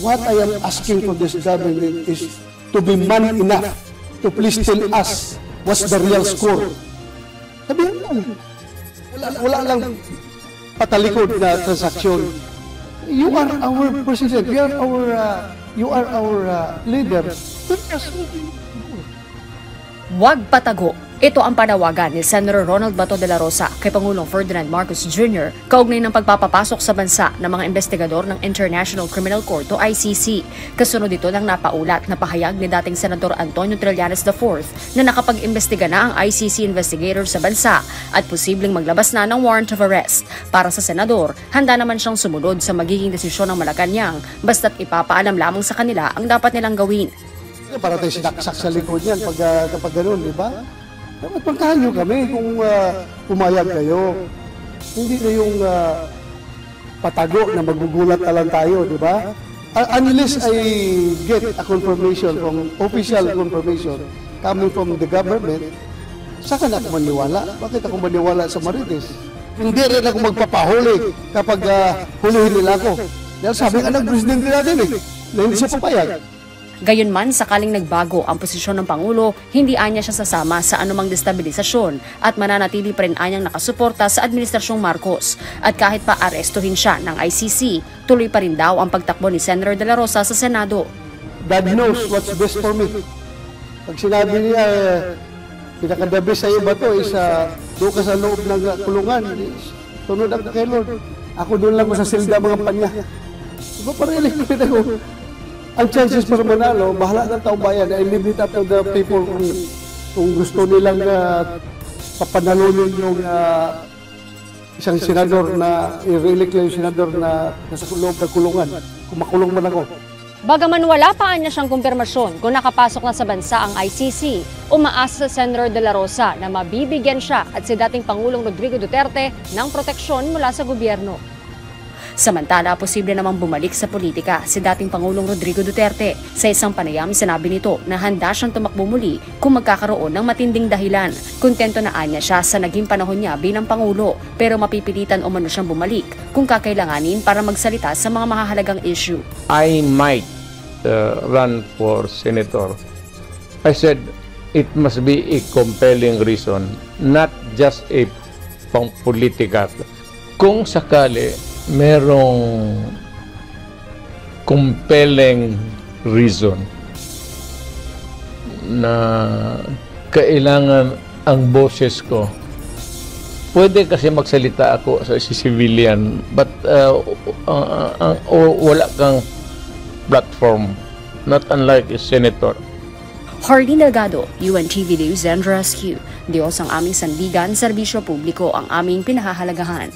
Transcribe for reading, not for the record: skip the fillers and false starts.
what I am asking for this government is to be man enough to please tell us what's the real score. Sabihin lang. Wala lang patalikod na transaksyon. You are our president. You are our leader. Huwag patago. Ito ang panawagan ni Senator Ronald Bato de la Rosa kay Pangulong Ferdinand Marcos Jr. kaugnay ng pagpapapasok sa bansa ng mga investigador ng International Criminal Court o ICC. Kasunod dito ng napaulat na pahayag ni dating Senador Antonio Trillanes IV na nakapag-imbestiga na ang ICC investigator sa bansa at posibleng maglabas na ng warrant of arrest. Para sa Senador, handa naman siyang sumunod sa magiging desisyon ng Malacanang basta't ipapaalam lamang sa kanila ang dapat nilang gawin. Para tayo sinaksak sa likod yan kapag gano'n, di ba? Dapat pagkahanyo kami kung pumayag kayo. Hindi na yung patago na magugulat na lang tayo, di ba? Unless I get a confirmation from official confirmation coming from the government, saka na ako maniwala. Bakit ako maniwala sa Marites? Hindi rin ako magpapahuli kapag hulihin nila ako. Dahil sabi nga ng presidente natin na hindi siya papayag. Gayunman, sakaling nagbago ang posisyon ng Pangulo, hindi anya siya sasama sa anumang destabilisasyon at mananatili pa rin anyang nakasuporta sa Administrasyong Marcos. At kahit pa arestuhin siya ng ICC, tuloy pa rin daw ang pagtakbo ni Senator de la Rosa sa Senado. God knows what's best for me. Pag sinabi niya, pinaka-the best sa'yo ba ito is doon ka sa loob ng kulungan, tunod ako kay Lord. Ako doon lang ko sa silda mga panya. Diba parili ko? Ang chances para manalo, bahala ng taong bayan. I leave it up to the people kung gusto nilang papanalunin yung isang senador na i-re-elect yung senador na nasa loob ng kulungan. Kung makulong man ako. Bagaman wala pa niya siyang kumpirmasyon kung nakapasok na sa bansa ang ICC, umaasa sa Senator de la Rosa na mabibigyan siya at si dating Pangulong Rodrigo Duterte ng proteksyon mula sa gobyerno. Samantala, posible namang bumalik sa politika si dating Pangulong Rodrigo Duterte. Sa isang panayam, sinabi nito na handa siyang tumakbo muli kung magkakaroon ng matinding dahilan. Kontento na anya siya sa naging panahon niya bilang Pangulo, pero mapipilitan umano siyang bumalik kung kakailanganin para magsalita sa mga mahahalagang issue. I might run for senator. I said it must be a compelling reason, not just a pang-politika. Kung sakali merong compelling reason na kailangan ang boses ko. Pwede kasi magsalita ako sa civilian, but wala kang platform, not unlike a senator. Hardy Delgado, UNTV News and Rescue. Diyos ang aming sandigan, serbisyo publiko ang aming pinahahalagahan.